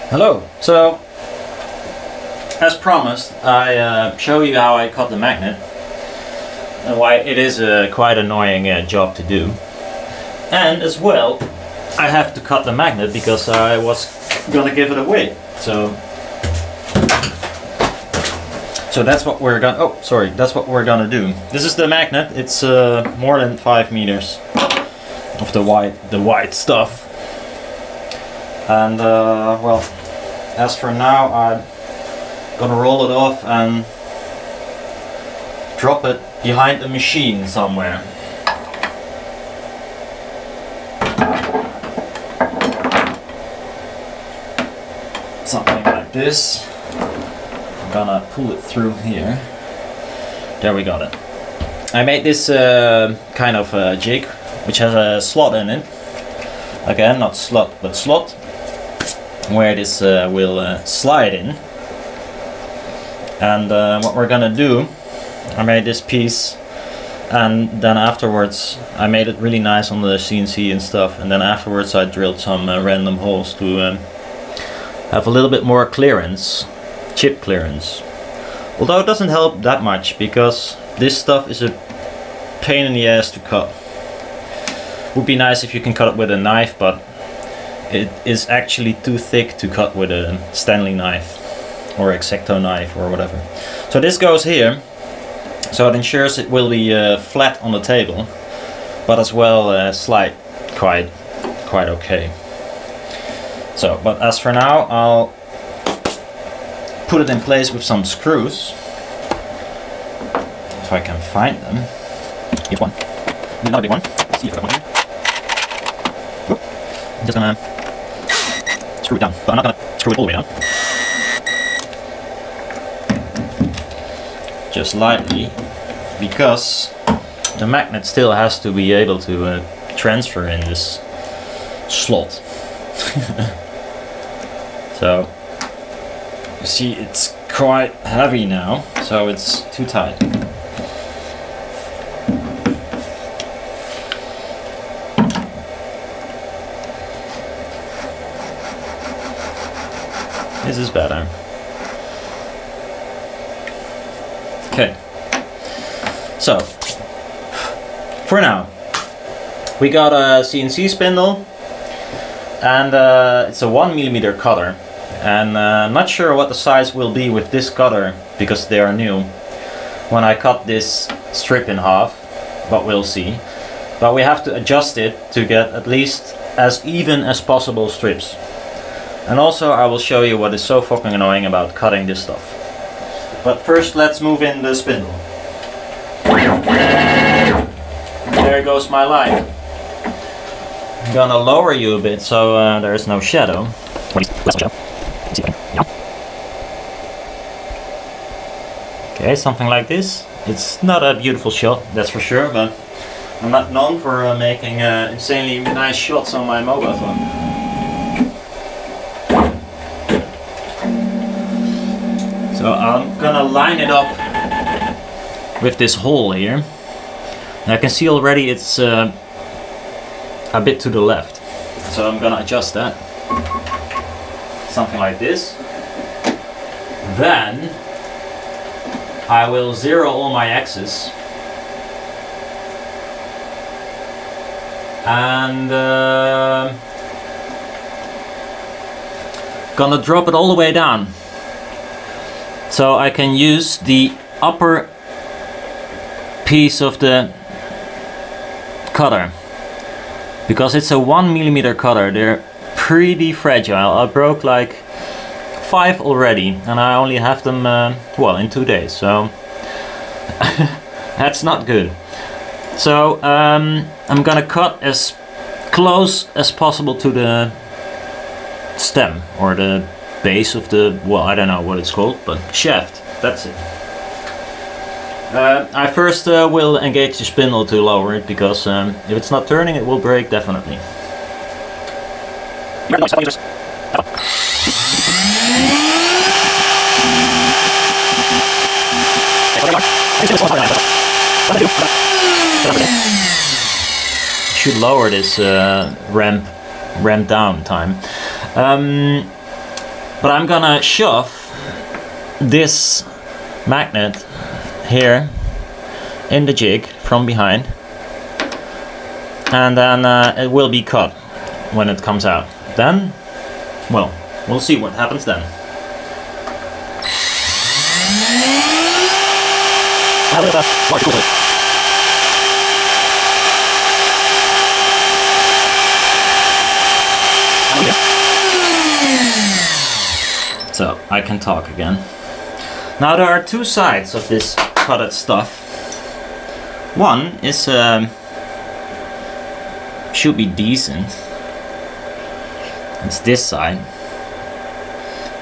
Hello. So, as promised, I show you how I cut the magnet and why it is a quite annoying job to do. And as well, I have to cut the magnet because I was gonna give it away. So that's what we're gonna. Oh, sorry. That's what we're gonna do. This is the magnet. It's more than 5 meters of the white stuff. And well, as for now, I'm gonna roll it off and drop it behind the machine somewhere. Something like this. I'm gonna pull it through here. There, we got it. I made this kind of jig which has a slot in it. Again, not slot, but slot, where this will slide in. And what we're gonna do, I made this piece, and then afterwards I made it really nice on the CNC and stuff, and then afterwards I drilled some random holes to have a little bit more clearance, chip clearance. Although it doesn't help that much, because this stuff is a pain in the ass to cut. Would be nice if you can cut it with a knife, but it is actually too thick to cut with a Stanley knife or X-Acto knife or whatever. So this goes here, so it ensures it will be flat on the table, but as well slide quite okay. So, but as for now, I'll put it in place with some screws, if I can find them. Here's one, another big one. Let's see if I got one here. I'm just gonna screw it down, but I'm not gonna screw it all the way down. Just lightly, because the magnet still has to be able to transfer in this slot. So, you see it's quite heavy now, so it's too tight. This is better. Okay. So, for now, we got a CNC spindle, and it's a 1mm cutter. And I'm not sure what the size will be with this cutter, because they are new, when I cut this strip in half, but we'll see. But we have to adjust it to get at least as even as possible strips. And also I will show you what is so fucking annoying about cutting this stuff. But first let's move in the spindle. There goes my line. I'm gonna lower you a bit so there is no shadow. Okay, something like this. It's not a beautiful shot, that's for sure, but I'm not known for making insanely nice shots on my mobile phone. So I'm gonna line it up with this hole here. And I can see already it's a bit to the left. So I'm gonna adjust that. Something like this. Then I will zero all my X's. And gonna drop it all the way down. So I can use the upper piece of the cutter, because it's a 1mm cutter. They're pretty fragile. I broke like 5 already, and I only have them well, in 2 days, so that's not good. So I'm gonna cut as close as possible to the stem, or the base of the, well, I don't know what it's called, but shaft, that's it. I first will engage the spindle to lower it, because if it's not turning it will break definitely. Should lower this ramp down time. But I'm gonna shove this magnet here in the jig from behind, and then it will be cut when it comes out. Then, well, we'll see what happens then. So I can talk again. Now there are two sides of this cutted stuff. One is should be decent. It's this side.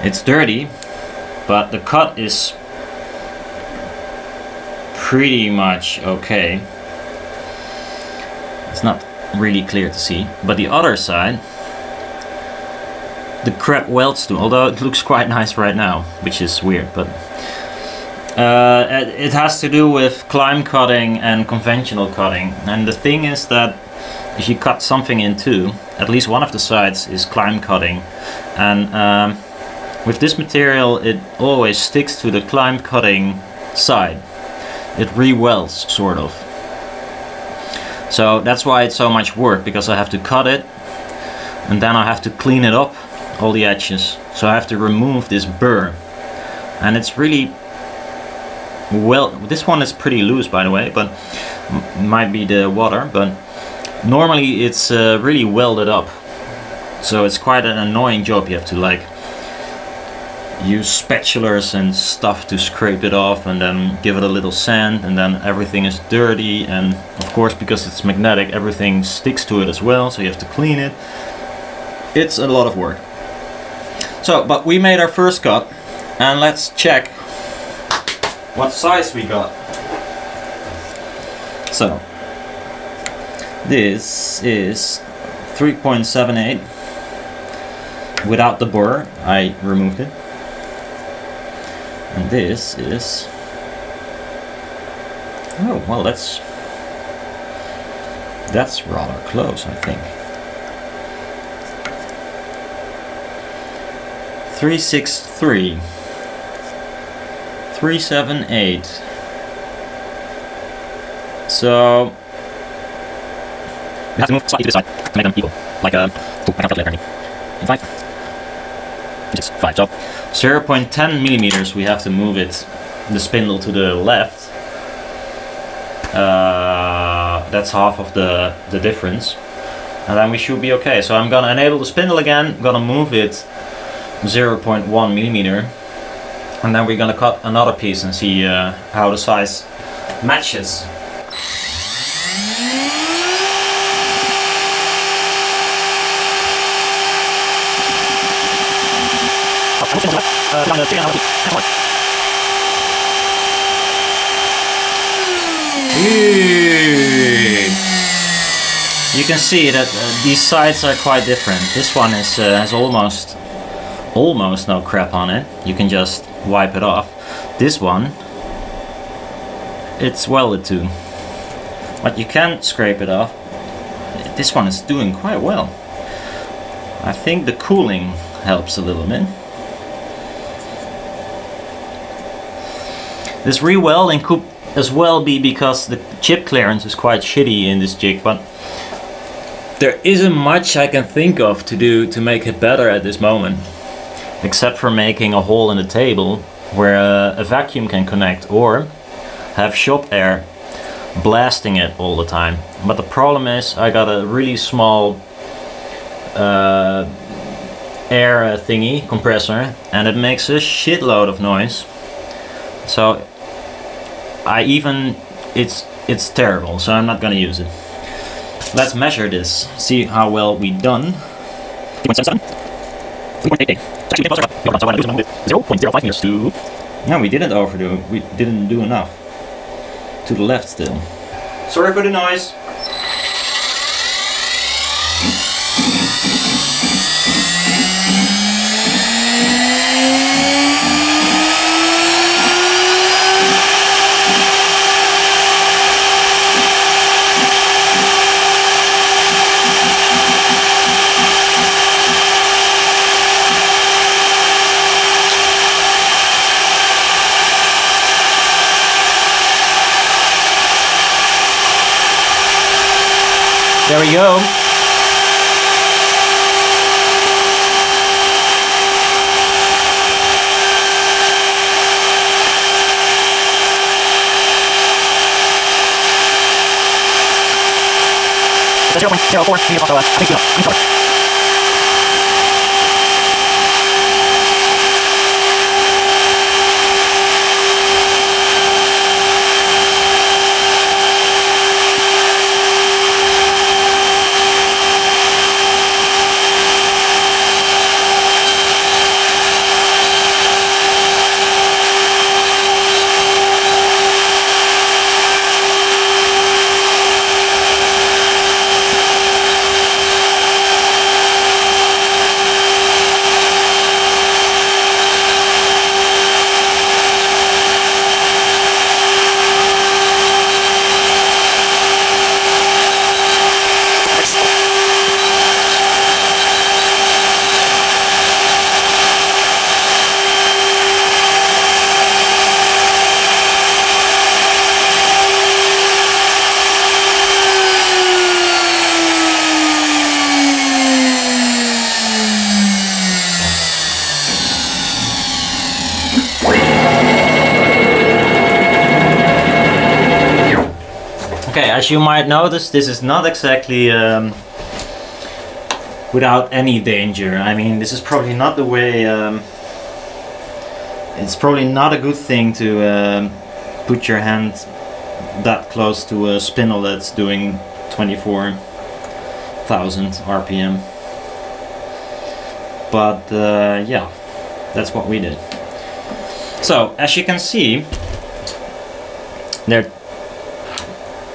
It's dirty, but the cut is pretty much okay. It's not really clear to see, but the other side, the crap welds to, although it looks quite nice right now, which is weird, but it has to do with climb cutting and conventional cutting. And the thing is that if you cut something in two, at least one of the sides is climb cutting, and with this material it always sticks to the climb cutting side. It re-welds, sort of. So that's why it's so much work, because I have to cut it and then I have to clean it up, all the edges. So I have to remove this burr, and it's really, well, this one is pretty loose, by the way, but might be the water, but normally it's really welded up. So it's quite an annoying job. You have to like use spatulas and stuff to scrape it off, and then give it a little sand, and then everything is dirty, and of course because it's magnetic everything sticks to it as well, so you have to clean it. It's a lot of work. So, but we made our first cut, and let's check what size we got. So this is 3.78 without the burr. I removed it. And this is, oh well, that's rather close, I think. 363, 378. So we have to move slightly to this side to make them equal, like I can't calculate anything. 5, which is 5. So 0.10 millimeters. We have to move it, the spindle, to the left. That's half of the difference, and then we should be okay. So I'm gonna enable the spindle again. Gonna move it 0.1 millimeter, and then we're gonna cut another piece and see how the size matches. You can see that these sides are quite different. This one is has almost no crap on it. You can just wipe it off. This one, it's welded to, but you can scrape it off. This one is doing quite well. I think the cooling helps a little bit. This re-welding could as well be because the chip clearance is quite shitty in this jig, but there isn't much I can think of to do to make it better at this moment, except for making a hole in the table where a vacuum can connect, or have shop air blasting it all the time. But the problem is I got a really small air thingy, compressor, and it makes a shitload of noise. So it's terrible, so I'm not gonna use it. Let's measure this, see how well we done. 3.77, 3.88. 0.05 meters to... No, we didn't overdo, we didn't do enough. To the left still. Sorry for the noise. There we go. It's 0.04 meters also, I think you know, okay, as you might notice, this is not exactly without any danger. I mean, this is probably not the way, it's probably not a good thing to put your hand that close to a spindle that's doing 24,000 RPM. But yeah, that's what we did. So, as you can see, they're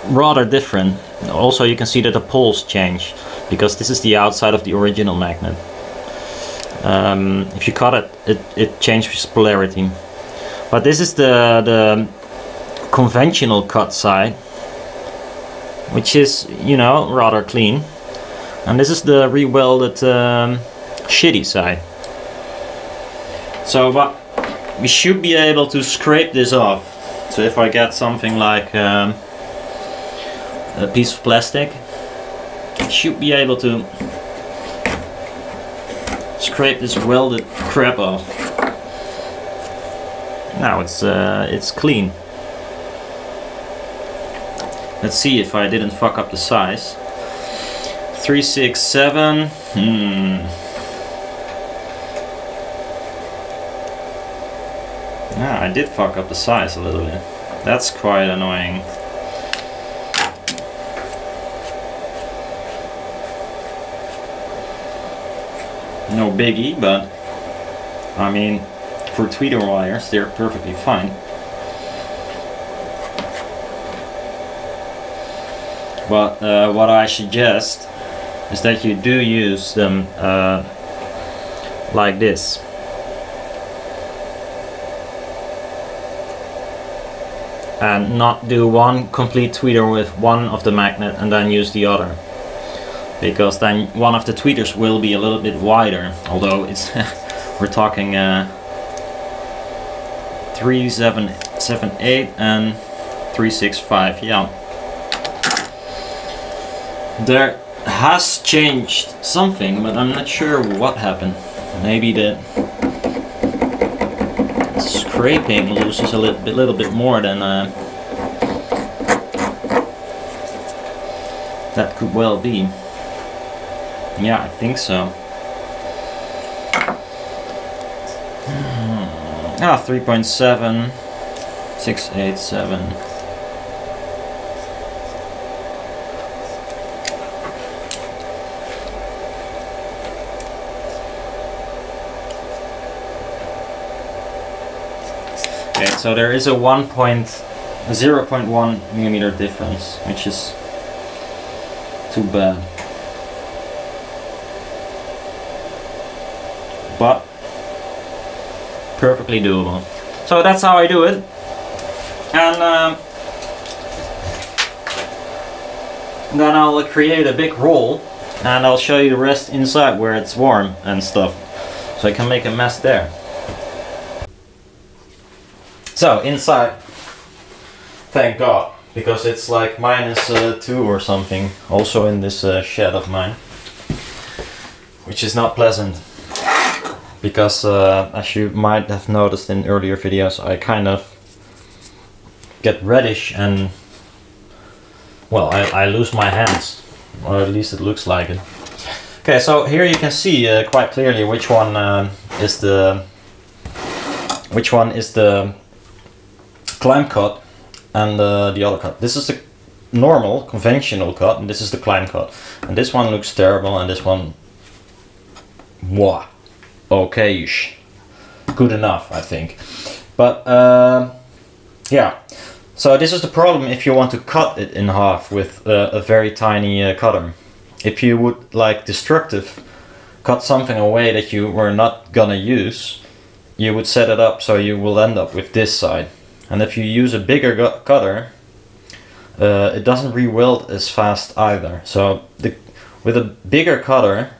rather different. Also, you can see that the poles change, because this is the outside of the original magnet. If you cut it, it changes polarity. But this is the conventional cut side, which is, you know, rather clean. And this is the re-welded shitty side. So, but we should be able to scrape this off. So if I get something like a piece of plastic, I should be able to scrape this welded crap off. Now it's clean. Let's see if I didn't fuck up the size. 367. Yeah, I did fuck up the size a little bit. That's quite annoying. No biggie, but I mean, for tweeter wires, they're perfectly fine. But what I suggest is that you do use them like this. And not do one complete tweeter with one of the magnet and then use the other. Because then one of the tweeters will be a little bit wider, although it's we're talking 3778 and 365. Yeah, there has changed something, but I'm not sure what happened. Maybe the scraping loses a little bit more than that could well be. Yeah, I think so. 3.7, 687. Okay, so there is a 0.1 millimeter difference, which is too bad. But perfectly doable. So that's how I do it. And then I'll create a big roll and I'll show you the rest inside where it's warm and stuff. So I can make a mess there. So inside, thank God, because it's like -2 or something, also in this shed of mine, which is not pleasant, because as you might have noticed in earlier videos, I kind of get reddish and, well, I lose my hands, or at least it looks like it. Okay, so here you can see quite clearly which one is the climb cut and the other cut. This is the normal, conventional cut, and this is the climb cut. And this one looks terrible, and this one, wow, okay-ish. Good enough, I think. But, yeah. So this is the problem if you want to cut it in half with a very tiny cutter. If you would, like, destructive, cut something away that you were not gonna use, you would set it up so you will end up with this side. And if you use a bigger cutter, it doesn't re-weld as fast either. So with a bigger cutter,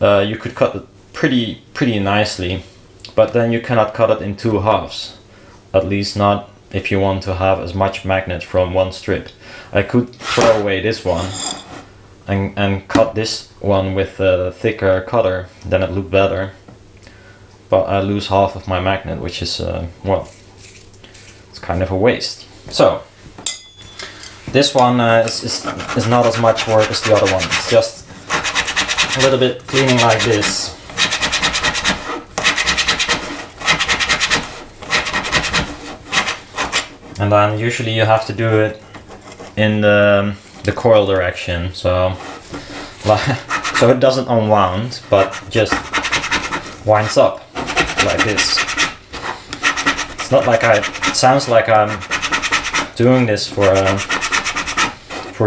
you could cut it pretty nicely, but then you cannot cut it in 2 halves. At least not if you want to have as much magnet from one strip. I could throw away this one and cut this one with a thicker cutter, then it looked better. But I lose half of my magnet, which is, well, it's kind of a waste. So, this one is not as much work as the other one. It's just a little bit cleaning like this. And then usually you have to do it in the coil direction, so it doesn't unwound, but just winds up like this. It's not like it sounds like I'm doing this for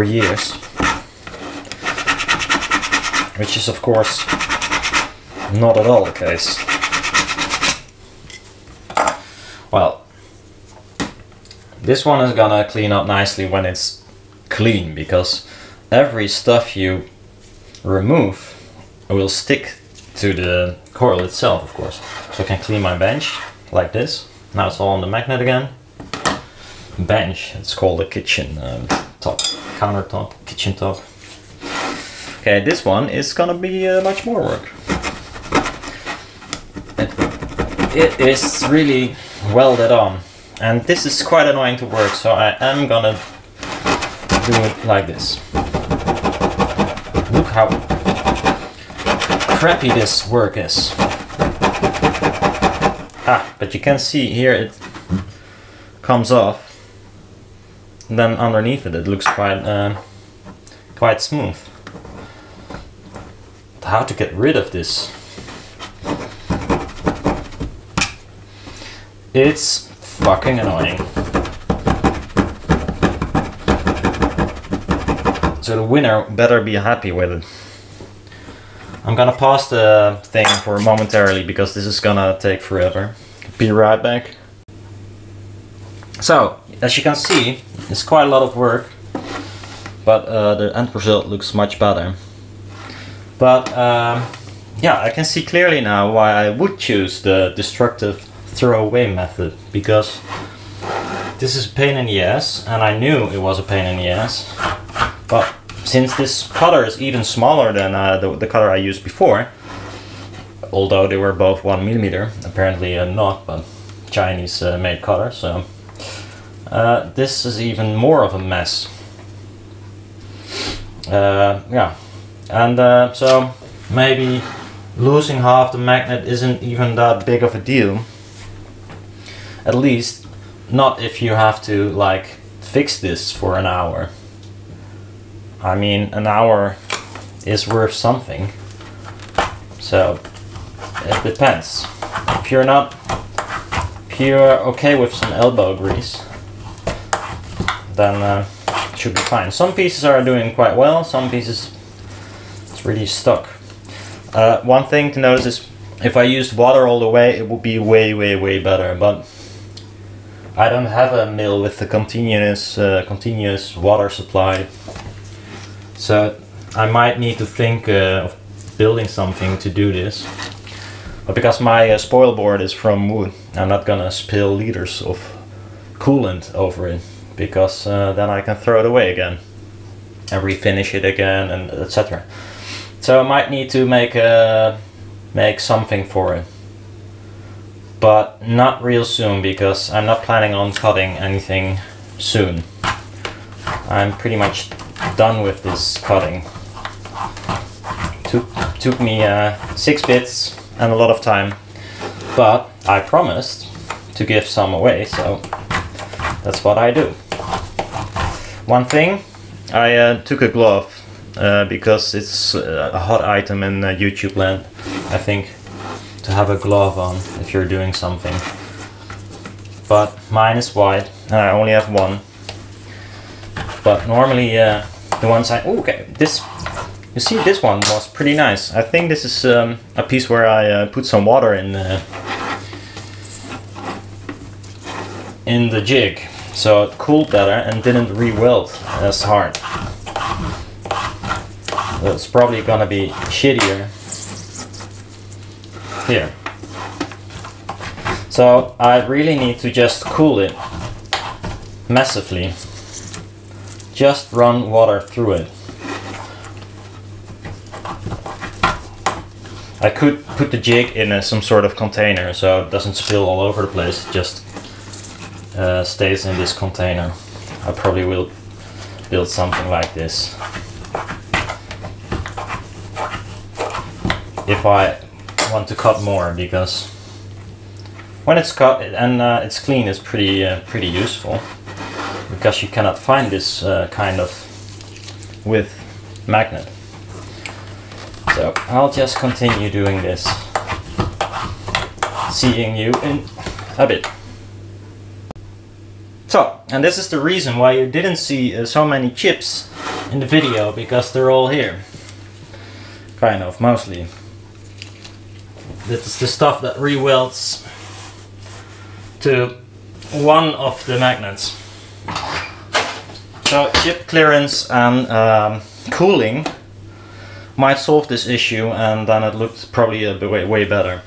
years, which is of course not at all the case. Well, this one is gonna clean up nicely when it's clean, because every stuff you remove will stick to the coil itself, of course. So I can clean my bench like this. Now it's all on the magnet again. Bench, it's called a kitchen top, countertop, kitchen top. Okay, this one is gonna be much more work. It is really welded on. And this is quite annoying to work, so I am gonna do it like this. Look how crappy this work is. But you can see here it comes off. And then underneath it, it looks quite smooth. How to get rid of this? It's fucking annoying. So the winner better be happy with it. I'm gonna pause the thing for momentarily because this is gonna take forever. Be right back. So, as you can see, it's quite a lot of work, but the end result looks much better. But yeah, I can see clearly now why I would choose the destructive throwaway method, because this is a pain in the ass, and I knew it was a pain in the ass. But since this cutter is even smaller than the cutter I used before, although they were both 1mm, apparently not, but Chinese made cutter, so this is even more of a mess. Yeah, and so maybe losing half the magnet isn't even that big of a deal. At least not if you have to like fix this for an hour. I mean, an hour is worth something. So it depends. If you're okay with some elbow grease, then it should be fine. Some pieces are doing quite well, some pieces it's really stuck. One thing to notice is if I used water all the way, it would be way better, but I don't have a mill with a continuous water supply, so I might need to think of building something to do this. But because my spoil board is from wood, I'm not gonna spill liters of coolant over it, because then I can throw it away again and refinish it again, and etc. So I might need to make something for it, but not real soon, because I'm not planning on cutting anything soon. I'm pretty much done with this cutting. Took me 6 bits and a lot of time, but I promised to give some away, so that's what I do. One thing, I took a glove because it's a hot item in YouTube land, I think, to have a glove on if you're doing something. But mine is white and I only have one. But normally the ones okay, this, you see, this one was pretty nice. I think this is a piece where I put some water in the jig, so it cooled better and didn't re-weld as hard. It's probably gonna be shittier here. So I really need to just cool it massively. Just run water through it. I could put the jig in some sort of container so it doesn't spill all over the place, it just stays in this container. I probably will build something like this if I want to cut more, because when it's cut and it's clean, it's pretty useful, because you cannot find this kind of width magnet. So I'll just continue doing this, seeing you in a bit. So, and this is the reason why you didn't see so many chips in the video, because they're all here. Kind of, mostly. This is the stuff that re-welds to one of the magnets. So chip clearance and cooling might solve this issue, and then it looked probably a bit way better.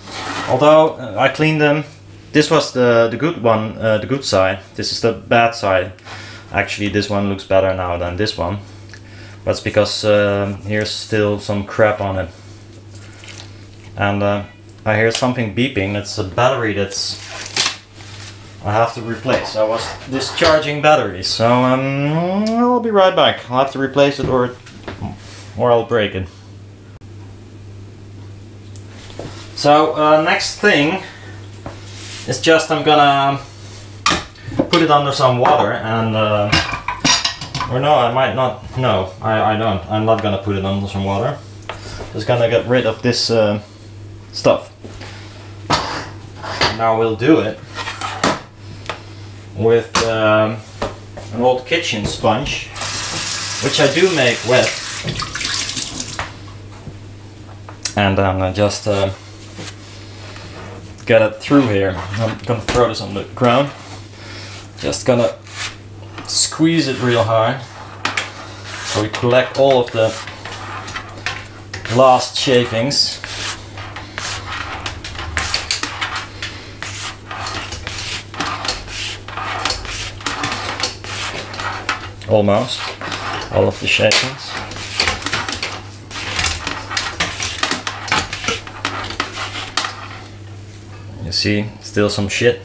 Although I cleaned them. This was the good one, the good side. This is the bad side. Actually, this one looks better now than this one. That's because here's still some crap on it. And I hear something beeping. It's a battery that's I have to replace. I was discharging batteries, so I'll be right back. I'll have to replace it, or I'll break it. So next thing is just I'm gonna put it under some water and or no, I might not. No, I don't. I'm not gonna put it under some water. Just gonna get rid of this stuff. Now we'll do it with an old kitchen sponge, which I do make wet, and I'm gonna just get it through here. I'm gonna throw this on the ground. Just gonna squeeze it real hard so we collect all of the last shavings. Almost all of the shavings. You see, still some shit.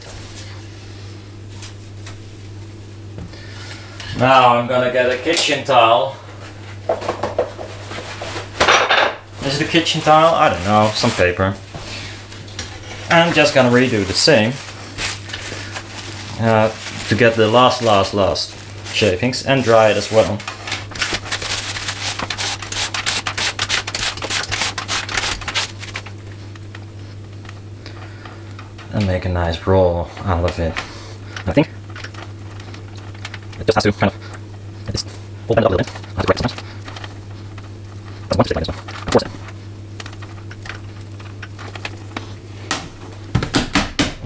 Now I'm gonna get a kitchen towel. Is it a kitchen towel? I don't know, some paper. I'm just gonna redo the same to get the last shavings and dry it as well. And make a nice roll out of it. I think it just has to kind of all bend up a little bit. I have to break this much. Doesn't want to stick like this one. Force it.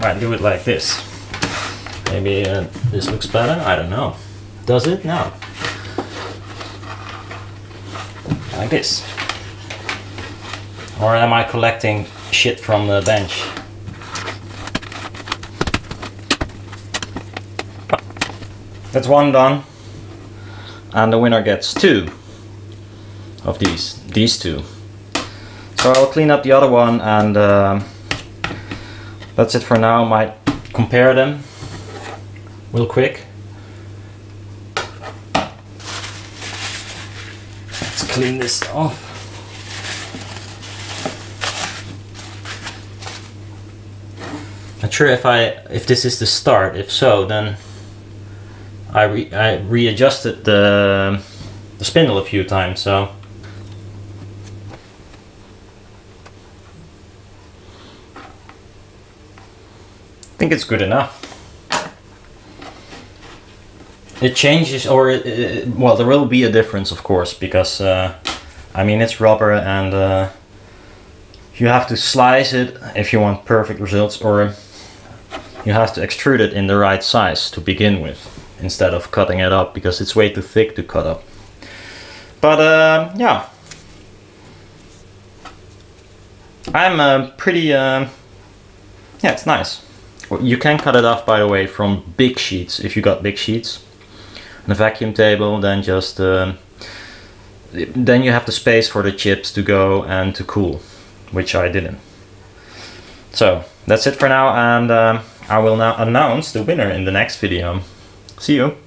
Right, do it like this. Maybe this looks better. I don't know. Does it? No. Like this. Or am I collecting shit from the bench? That's one done, and the winner gets 2 of these 2. So I'll clean up the other one, and that's it for now. Might compare them real quick. Let's clean this off. Not sure if this is the start. If so, then I readjusted the spindle a few times. So I think it's good enough. It changes, or well, there will be a difference, of course, because I mean, it's rubber, and you have to slice it if you want perfect results, or you have to extrude it in the right size to begin with, instead of cutting it up, because it's way too thick to cut up. But yeah, I'm pretty yeah, it's nice. You can cut it off, by the way, from big sheets if you got big sheets. On a vacuum table, then just then you have the space for the chips to go and to cool, which I didn't. So that's it for now, and I will now announce the winner in the next video. See you!